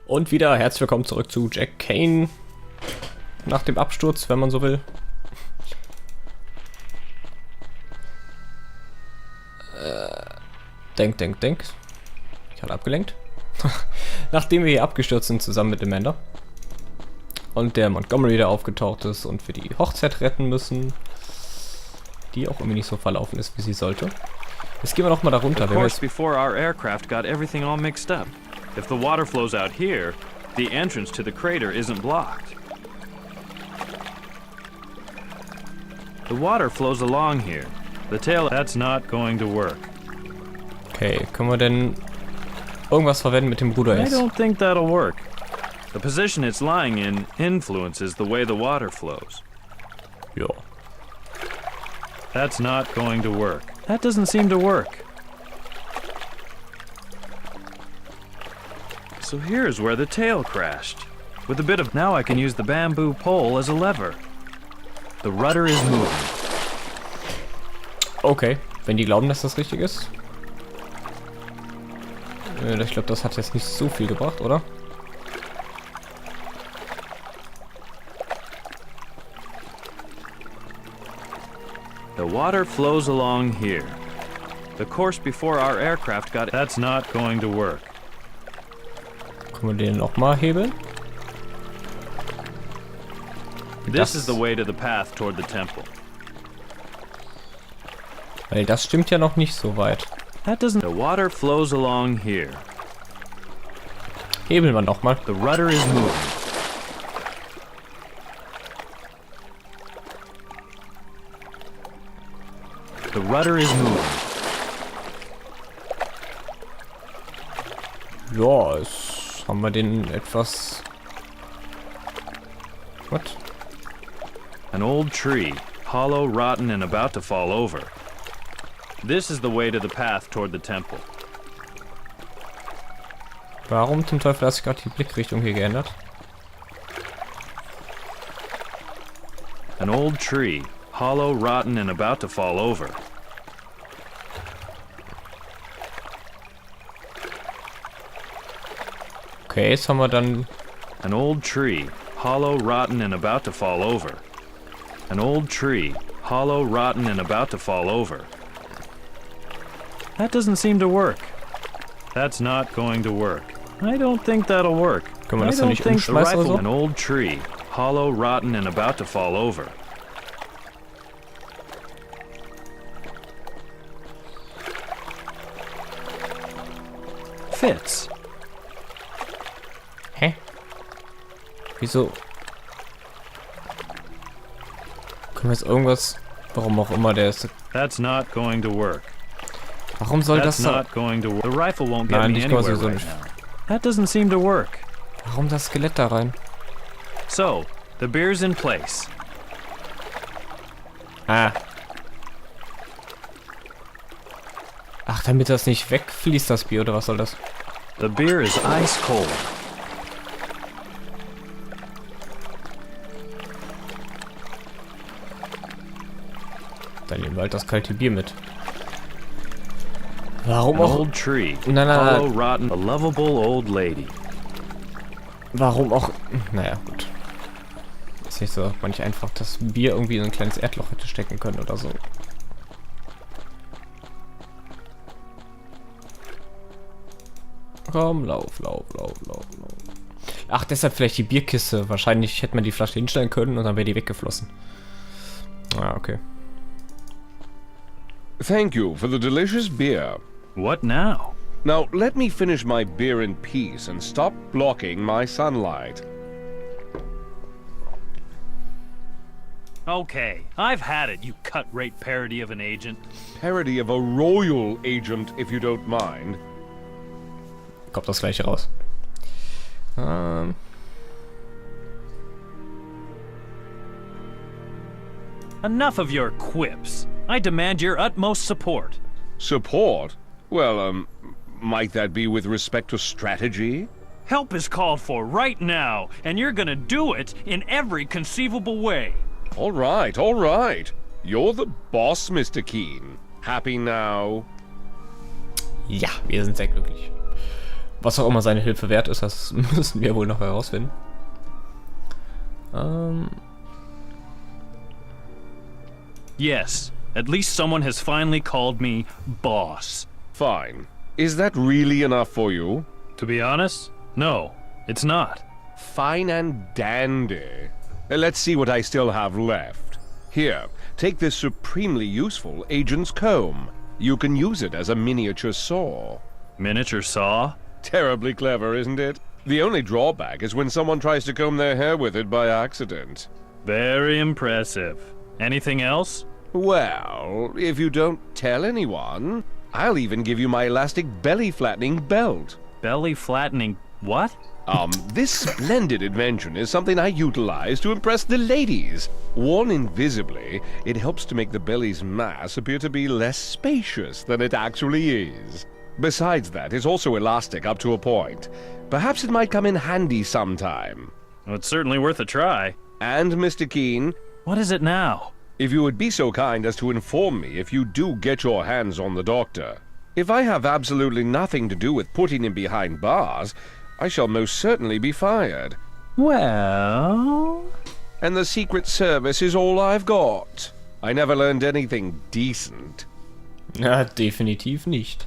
Und wieder herzlich willkommen zurück zu Jack Keane. Nach dem Absturz, wenn man so will. Denk. Ich hatte abgelenkt. Nachdem wir hier abgestürzt sind, zusammen mit dem Amanda. Und der Montgomery, der aufgetaucht ist und wir die Hochzeit retten müssen. Die auch irgendwie nicht so verlaufen ist, wie sie sollte. Jetzt gehen wir noch mal da runter. Of course, before our aircraft got everything all mixed up. If the water flows out here, the entrance to the crater isn't blocked. The water flows along here. The tail, that's not going to work. Okay, können wir denn irgendwas verwenden mit dem Ruder I jetzt? don't think that'll work. The position it's lying in influences the way the water flows. Ja. That's not going to work. That doesn't seem to work. So here's where the tail crashed. With a bit of... Now I can use the bamboo pole as a lever. The rudder is moving. Okay, wenn die glauben, dass das richtig ist. Ich glaube, das hat jetzt nicht so viel gebracht, oder? The water flows along here. The course before our aircraft got... That's not going to work. Können wir den nochmal hebeln? This is the way to the path toward the temple. Weil das stimmt ja noch nicht so weit. That doesn't... The water flows along here. Hebeln wir nochmal. The rudder is moving. The rudder is moving. Ja, es haben wir den etwas... What? An old tree, hollow, rotten, and about to fall over. This is the way to the path toward the temple. Warum zum Teufel hat sich gerade die Blickrichtung hier geändert? An old tree, hollow, rotten, and about to fall over. Okay, jetzt haben wir dann... An old tree, hollow, rotten, and about to fall over. An old tree, hollow, rotten, and about to fall over. That doesn't seem to work. That's not going to work. I don't think that'll work. Können wir I das doch don't nicht think the umschmeißen oder rifle... so? An old tree, hollow, rotten, and about to fall over. Fits. Hä? Wieso? Können wir jetzt irgendwas... Warum auch immer der ist... That's not going to work. Warum soll das That's so... not going to work. The rifle won't get Nein, me ich kann anywhere sowieso right nicht. now. That doesn't seem to work. Warum das Skelett da rein? So, the beer's in place. Ah. Ach, damit das nicht wegfließt, das Bier, oder was soll das? The beer is ice cold. Dann nehmen wir halt das kalte Bier mit. Warum An auch... old tree, Nein, hollow, nein. rotten, a lovable old lady. Warum auch... Naja, gut. Ist nicht so, dass man nicht einfach das Bier irgendwie in ein kleines Erdloch hätte stecken können oder so. Komm, lauf. Ach, deshalb vielleicht die Bierkiste. Wahrscheinlich hätte man die Flasche hinstellen können und dann wäre die weggeflossen. Ah, okay. Thank you for the delicious beer. What now? Now, let me finish my beer in peace and stop blocking my sunlight. Okay, I've had it, you cut-rate parody of an agent. Parody of a royal agent, if you don't mind. Kommt das gleiche raus. Enough of your quips. I demand your utmost support. Support? Well, might that be with respect to strategy? Help is called for right now, and you're gonna do it in every conceivable way. All right. You're the boss, Mr. Keane. Happy now? Ja, wir sind sehr glücklich. Was auch immer seine Hilfe wert ist, das müssen wir wohl noch herausfinden. Yes, at least someone has finally called me boss. Fine. Is that really enough for you? To be honest, no, it's not. Fine and dandy. Let's see what I still have left. Here, take this supremely useful agent's comb. You can use it as a miniature saw. Miniature saw? Terribly clever, isn't it? The only drawback is when someone tries to comb their hair with it by accident. Very impressive. Anything else? Well, if you don't tell anyone, I'll even give you my elastic belly-flattening belt. Belly-flattening what? This splendid invention is something I utilize to impress the ladies. Worn invisibly, it helps to make the belly's mass appear to be less spacious than it actually is. Besides that, it's also elastic up to a point. Perhaps it might come in handy sometime. Well, it's certainly worth a try. And, Mr. Keane, What is it now? if you would be so kind as to inform me if you do get your hands on the doctor. If I have absolutely nothing to do with putting him behind bars, I shall most certainly be fired. Well... And the Secret Service is all I've got. I never learned anything decent. Ja, definitiv nicht.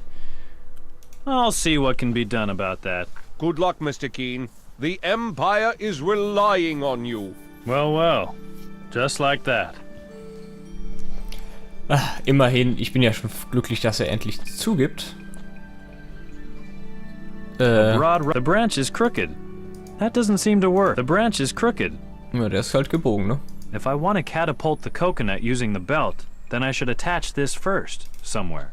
I'll see what can be done about that. Good luck, Mr. Keane. The Empire is relying on you. Well, well. Just like that. Immerhin, ich bin ja schon glücklich, dass er endlich zugibt. The branch is crooked. That doesn't seem to work. The branch is crooked. Ja, der ist halt gebogen, ne? If I want to catapult the coconut using the belt, then I should attach this first, somewhere.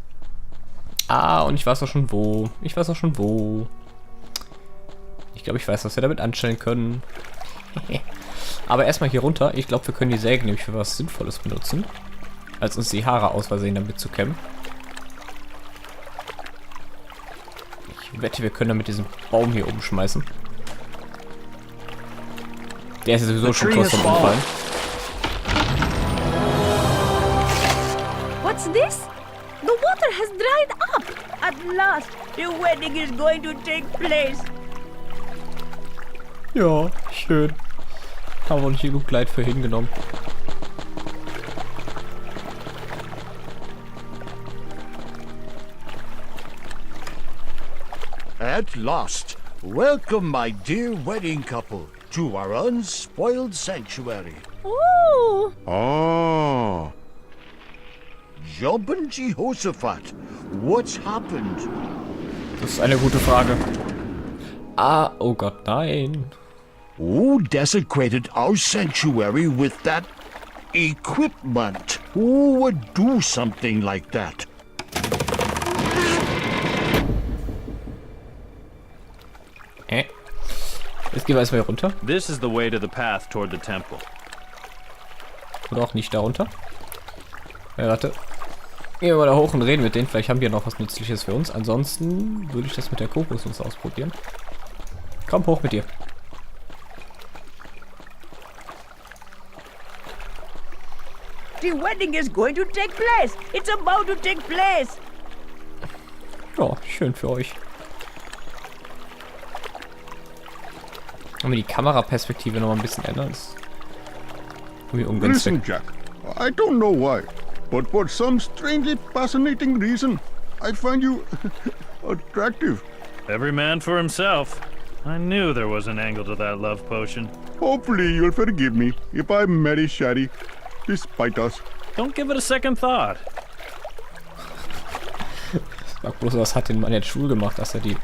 Ah, und ich weiß auch schon wo. Ich weiß auch schon wo. Ich glaube, ich weiß, was wir damit anstellen können. Aber erstmal hier runter. Ich glaube, wir können die Säge nämlich für was Sinnvolles benutzen. Als uns die Haare aus Versehen damit zu kämmen. Ich wette, wir können damit diesen Baum hier umschmeißen. Der ist ja sowieso schon kurz vom Umfallen. What's this? The water has dried up. At last, the wedding is going to take place. Ja, schön. Haben wir nicht genug Kleid für hingenommen. At last, welcome my dear wedding couple to our unspoiled sanctuary. Oh, Oh. Jumpin' Jehoshaphat, what's happened? Das ist eine gute Frage. Ah, oh Gott, nein. Who desecrated our sanctuary with that equipment? Who would do something like that? Jetzt gehen wir erstmal hier runter. This is the way to the path toward the temple. Oder auch nicht darunter. Ja, warte. Gehen wir mal da hoch und reden mit denen. Vielleicht haben die ja noch was Nützliches für uns. Ansonsten würde ich das mit der Kokosnuss ausprobieren. Komm hoch mit dir. the wedding is going to take place. It's about to take place. Ja, schön für euch. Wenn wir die Kameraperspektive noch mal ein bisschen ändern, ist irgendwie ungünstig. Listen, Jack, I don't know why, but for some strangely fascinating reason, I find you attractive. Every man for himself. I knew there was an angle to that love potion. Hopefully you'll forgive me if I marry Shari, despite us. Don't give it a second thought. Sag bloß, was hat den Mann jetzt schwul gemacht, dass er die...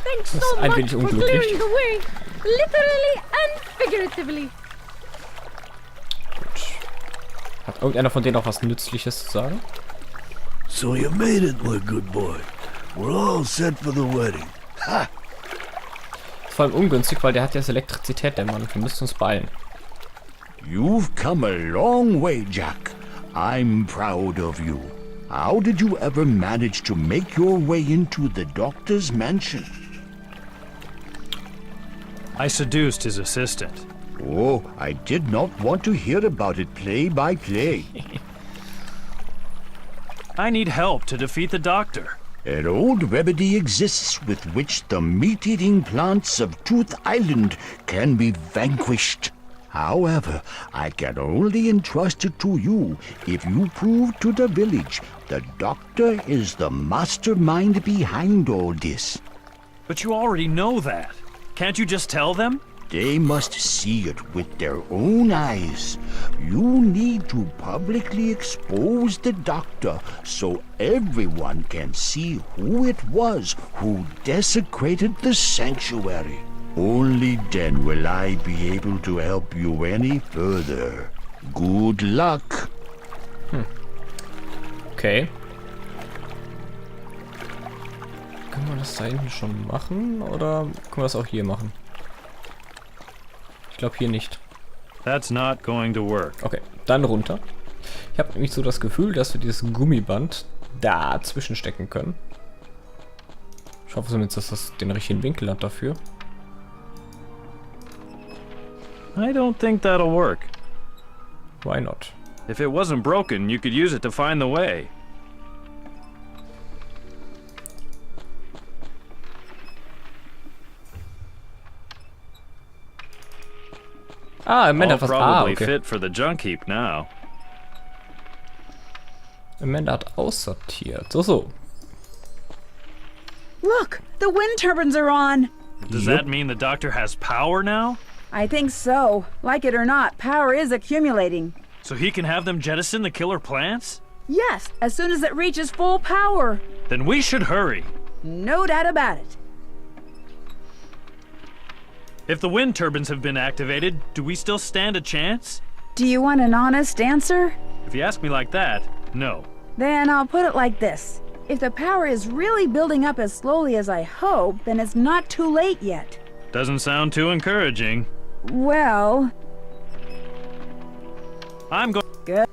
Thanks Das so ist ein much wenig for unglücklich. clearing the way, literally and figuratively. Gut. Hat irgendeiner von denen auch was Nützliches zu sagen? So you made it, my good boy. We're all set for the wedding. Ha! Vor allem ungünstig, weil der hat jetzt Elektrizität, der Mann. Wir müssen uns beeilen. You've come a long way, Jack. I'm proud of you. How did you ever manage to make your way into the doctor's mansion? I seduced his assistant. Oh, I did not want to hear about it play by play. I need help to defeat the doctor. An old remedy exists with which the meat-eating plants of Tooth Island can be vanquished. However, I can only entrust it to you if you prove to the village the doctor is the mastermind behind all this. But you already know that. Can't you just tell them? They must see it with their own eyes. You need to publicly expose the doctor so everyone can see who it was who desecrated the sanctuary. Only then will I be able to help you any further. Good luck. Okay. Können wir das da hinten schon machen? Oder können wir das auch hier machen? Ich glaube hier nicht. That's not going to work. Okay, dann runter. Ich habe nämlich so das Gefühl, dass wir dieses Gummiband dazwischen stecken können. Ich hoffe zumindest, dass das den richtigen Winkel hat dafür. I don't think that'll work. Why not? If it wasn't broken, you could use it to find the way. Amanda All hat was... probably okay. fit for the junk heap now. Amanda hat aussortiert. So. Look, the wind turbines are on. Does Yep. that mean the doctor has power now? I think so. Like it or not, power is accumulating. So he can have them jettison the killer plants? Yes, as soon as it reaches full power. Then we should hurry. No doubt about it. If the wind turbines have been activated, do we still stand a chance? Do you want an honest answer? If you ask me like that, no. Then I'll put it like this. If the power is really building up as slowly as I hope, then it's not too late yet. Doesn't sound too encouraging. Well, I'm going. good.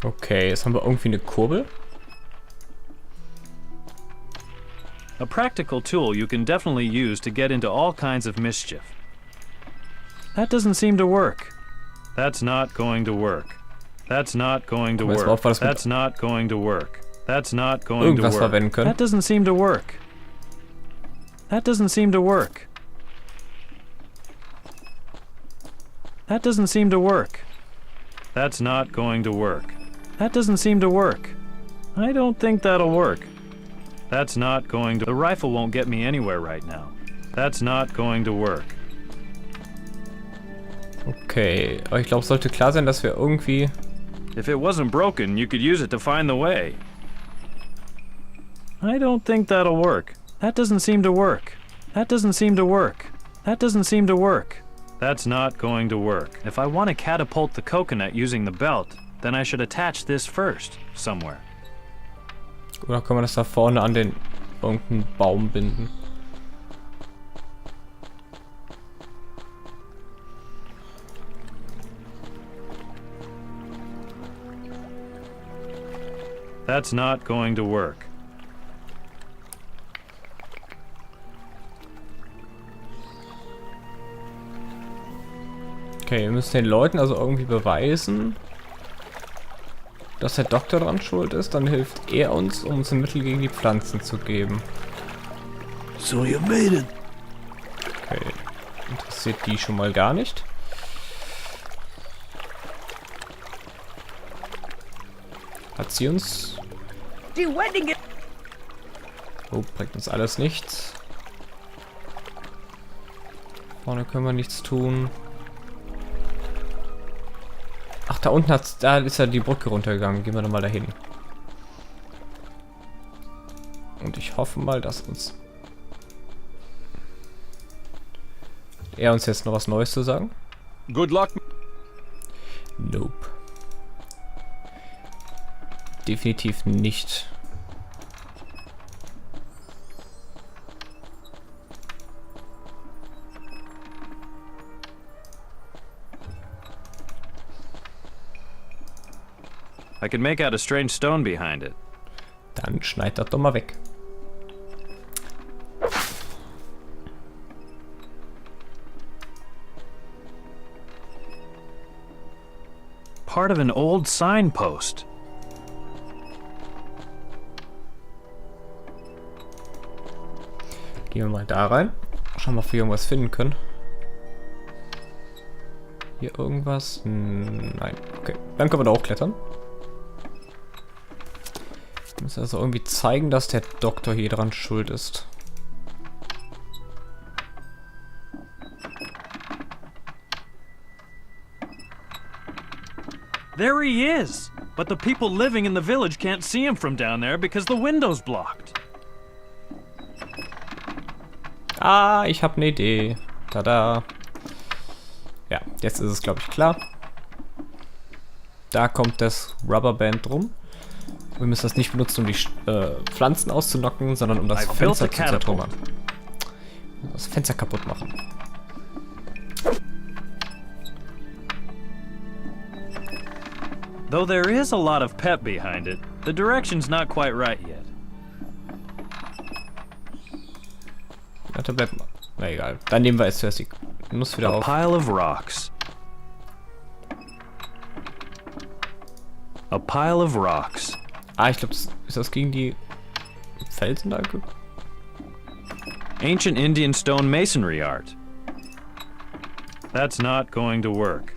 Okay, jetzt haben wir irgendwie eine Kurbel. A practical tool you can definitely use to get into all kinds of mischief. That doesn't seem to work. That's not going to work. That's not going to Guck mal, jetzt work. braucht man das mit That's not going to work. That's not going to irgendwas work. verwenden können. That doesn't seem to work. That doesn't seem to work. That doesn't seem to work. That's not going to work. That doesn't seem to work. I don't think that'll work. That's not going to... The rifle won't get me anywhere right now. That's not going to work. Okay, aber ich glaube, es sollte klar sein, dass wir irgendwie... If it wasn't broken, you could use it to find the way. I don't think that'll work. That doesn't seem to work. That doesn't seem to work. That doesn't seem to work. That's not going to work. If I want to catapult the coconut using the belt, then I should attach this first, somewhere. Oder können wir das da vorne an den irgendeinen Baum binden? That's not going to work. Okay, wir müssen den Leuten also irgendwie beweisen, dass der Doktor dran schuld ist. Dann hilft er uns, um uns ein Mittel gegen die Pflanzen zu geben. So you made it. Okay, interessiert die schon mal gar nicht. Hat sie uns... Die wedding. Oh, bringt uns alles nichts. Vorne können wir nichts tun. Ach, da unten hat's, da ist ja die Brücke runtergegangen. Gehen wir doch mal dahin. Und ich hoffe mal, dass uns... er uns jetzt noch was Neues zu sagen? Good luck. Nope. Definitiv nicht. I can make out a strange stone behind it. Dann schneid das doch mal weg. Part of an old signpost. Gehen wir mal da rein. Schauen wir, ob wir irgendwas finden können. Hier irgendwas? Nein. Okay. Dann können wir da auch klettern. Ich muss also irgendwie zeigen, dass der Doktor hier dran schuld ist. There he is! But the people living in the village can't see him from down there because the window's blocked. Ah, ich habe eine Idee. Tada. Ja, jetzt ist es, glaube ich, klar. Da kommt das Rubberband rum. Wir müssen das nicht benutzen, um die Pflanzen auszunocken, sondern um das Fenster zu zertrümmern. Das Fenster kaputt machen. Though there is a lot of pep behind it, the direction's not quite right yet. Warte, bleib mal. Na egal. Dann nehmen wir jetzt zuerst die Nuss wieder A auf. pile of rocks. A pile of rocks. Ah, ich glaube, ist das gegen die Felsen da? Ancient Indian stone masonry art. That's not going to work.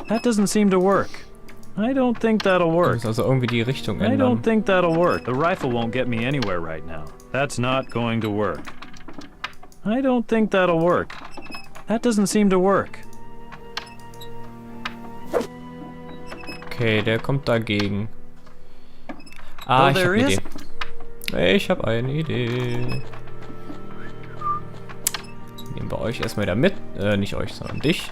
That doesn't seem to work. I don't think that'll Wir work. müssen also irgendwie die Richtung I ändern. don't think that'll work. The rifle won't get me anywhere right now. That's not going to work. I don't think that'll work. That doesn't seem to work. Okay, der kommt dagegen. Ah, ich habe eine Idee. Ich habe eine Idee. Nehmen wir euch erstmal wieder mit. Nicht euch, sondern dich.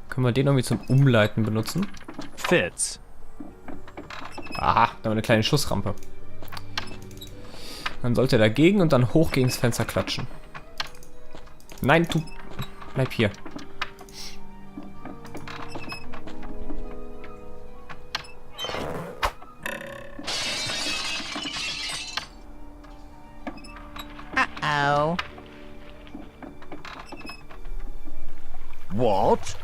Können wir den irgendwie zum Umleiten benutzen? Fits. Aha, da haben wir eine kleine Schussrampe. Dann sollte er dagegen und dann hoch gegen das Fenster klatschen. Nein, du bleib hier. Oh. What?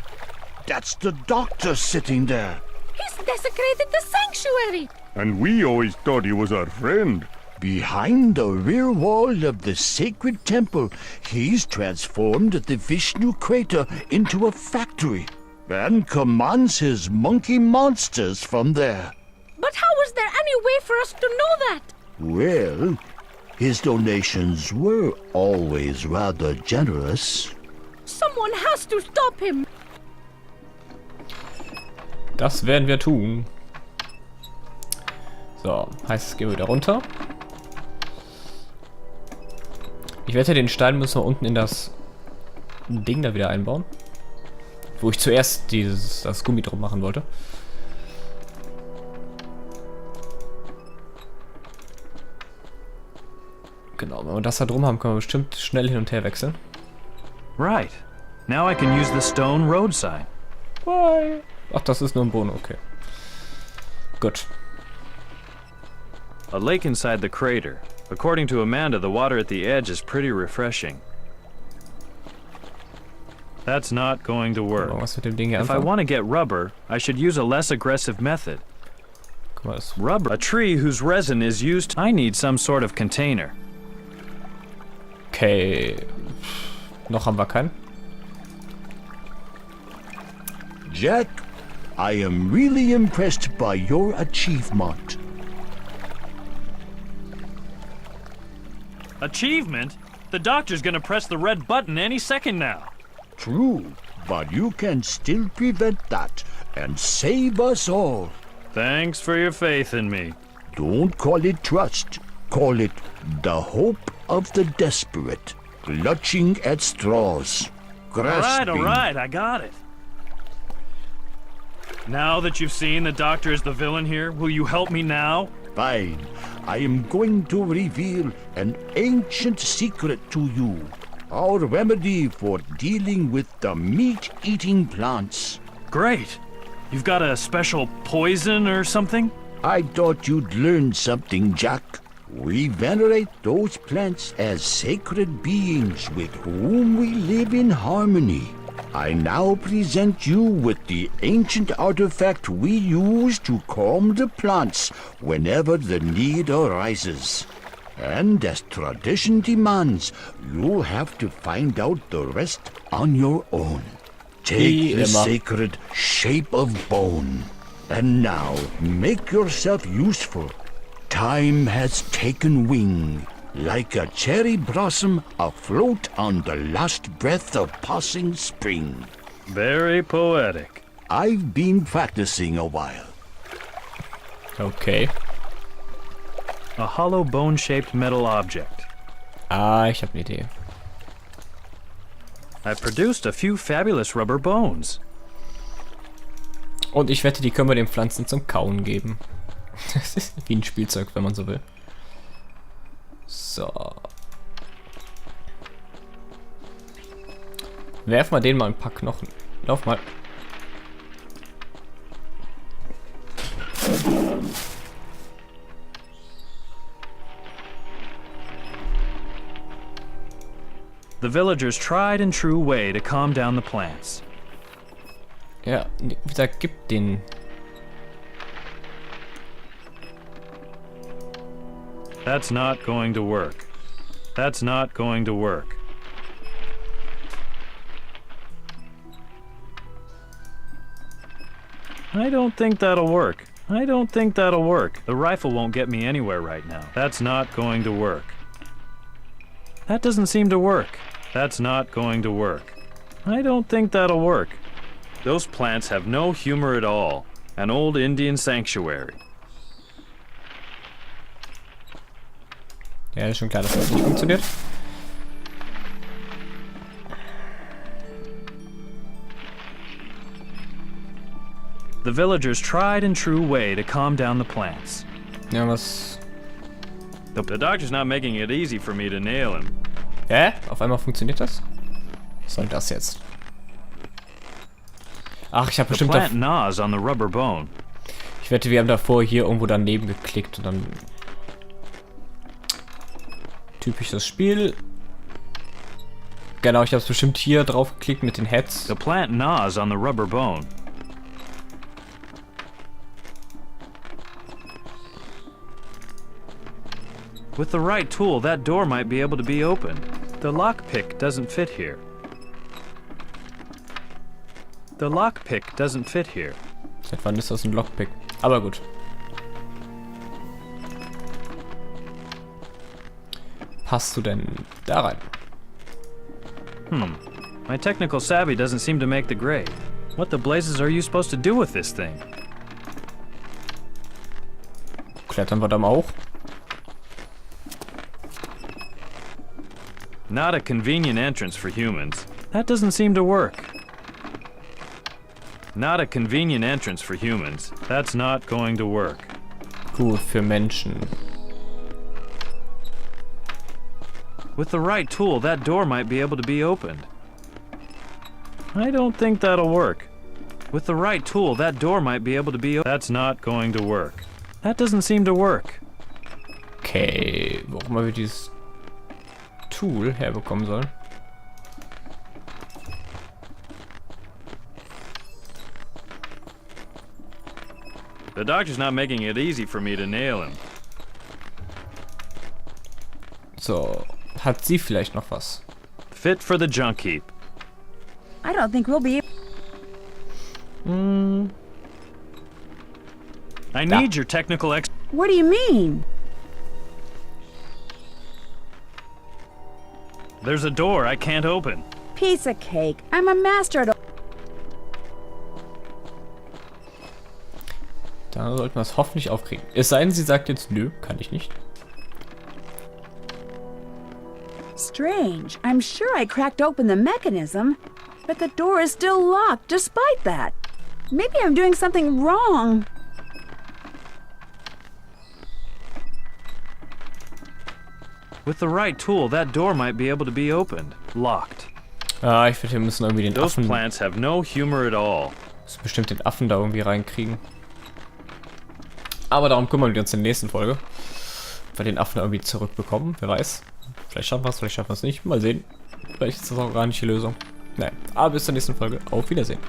That's the doctor sitting there. He's desecrated the sanctuary. And we always thought he was our friend. Behind the rear wall of the sacred temple, he's transformed the Vishnu crater into a factory and commands his monkey monsters from there. But how is there any way for us to know that? Well, his donations were always rather generous. Someone has to stop him. Das werden wir tun. So, heißt es, gehen wir wieder runter. Ich wette, den Stein müssen wir unten in das Ding da wieder einbauen. Wo ich zuerst das Gummi drum machen wollte. Genau, wenn wir das da drum haben, können wir bestimmt schnell hin und her wechseln. Right. Now I can use the stone road sign. Bye. Ach, das ist nur ein Bono, okay. Gut. A lake inside the crater. According to Amanda, the water at the edge is pretty refreshing. That's not going to work. Was mit dem Ding hier If I anfangen? want to get rubber, I should use a less aggressive method. Guck mal, das Rubber. A tree whose resin is used. I need some sort of container. okay. Noch haben wir keinen. Jack, I am really impressed by your achievement. Achievement? The doctor's gonna press the red button any second now. True, but you can still prevent that and save us all. Thanks for your faith in me. Don't call it trust. Call it the hope of the desperate, clutching at straws, grasping. All right, I got it. Now that you've seen the doctor is the villain here, will you help me now? Fine. I am going to reveal an ancient secret to you. Our remedy for dealing with the meat-eating plants. Great. You've got a special poison or something? I thought you'd learn something, Jack. We venerate those plants as sacred beings with whom we live in harmony. I now present you with the ancient artifact we use to calm the plants whenever the need arises. And as tradition demands, you'll have to find out the rest on your own. Take the sacred shape of bone. And now, make yourself useful. Time has taken wing, like a cherry blossom afloat on the last breath of passing spring. Very poetic. I've been practicing a while. Okay. A hollow bone-shaped metal object. Ah, ich habe eine Idee. I've produced a few fabulous rubber bones. Und ich wette, die können wir den Pflanzen zum Kauen geben. Das ist wie ein Spielzeug, wenn man so will. So. Werf mal denen mal ein paar Knochen. Lauf mal. The villagers' tried and true way to calm down the plants. Ja, wie gesagt, gib den. That's not going to work. That's not going to work. I don't think that'll work. I don't think that'll work. The rifle won't get me anywhere right now. That's not going to work. That doesn't seem to work. That's not going to work. I don't think that'll work. Those plants have no humor at all. An old Indian sanctuary. Ja, ist schon klar, dass das nicht funktioniert. The villagers' tried and true way to calm down the plants. Ja, was... The doctor's not making it easy for me to nail him. Hä? Auf einmal funktioniert das? Was soll das jetzt? Ach, ich habe The bestimmt... plant gnaws on the rubber bone. Ich wette, wir haben davor hier irgendwo daneben geklickt und dann... Typisch das Spiel. Genau, ich habe es bestimmt hier drauf geklickt mit den Heads. The plant gnaws on the rubber bone. With the right tool, that door might be able to be opened. The lockpick doesn't fit here. The lockpick doesn't fit here. Seit wann ist das ein Lockpick? Aber gut. Passt du denn da rein? My technical savvy doesn't seem to make the grade. What the blazes are you supposed to do with this thing? Klettern wir dann auch? Not a convenient entrance for humans. That doesn't seem to work. Not a convenient entrance for humans. That's not going to work. Gut für Menschen. With the right tool, that door might be able to be opened. I don't think that'll work. With the right tool, that door might be able to be opened. That's not going to work. That doesn't seem to work. Okay, warum wir dieses Tool herbekommen sollen? The doctor's not making it easy for me to nail him. So, hat sie vielleicht noch was? Fit for the junk heap. I don't think we'll be. I need your technical What do you mean? There's a door I can't open. Piece of cake. I'm a master at. Da sollten wir es hoffentlich aufkriegen. Es sei denn, sie sagt jetzt, nö, kann ich nicht. Strange. I'm sure I cracked open the mechanism, but the door is still locked despite that. Maybe I'm doing something wrong. With the right tool, that door might be able to be opened. Locked. Ah, ich finde, wir müssen irgendwie den Those Affen... plants have no humor at all. müssen bestimmt den Affen da irgendwie reinkriegen. Aber darum kümmern wir uns in der nächsten Folge. Ob wir den Affen irgendwie zurückbekommen, wer weiß. Vielleicht schaffen wir es, vielleicht schaffen wir es nicht. Mal sehen. Vielleicht ist das auch gar nicht die Lösung. Nein, aber bis zur nächsten Folge. Auf Wiedersehen.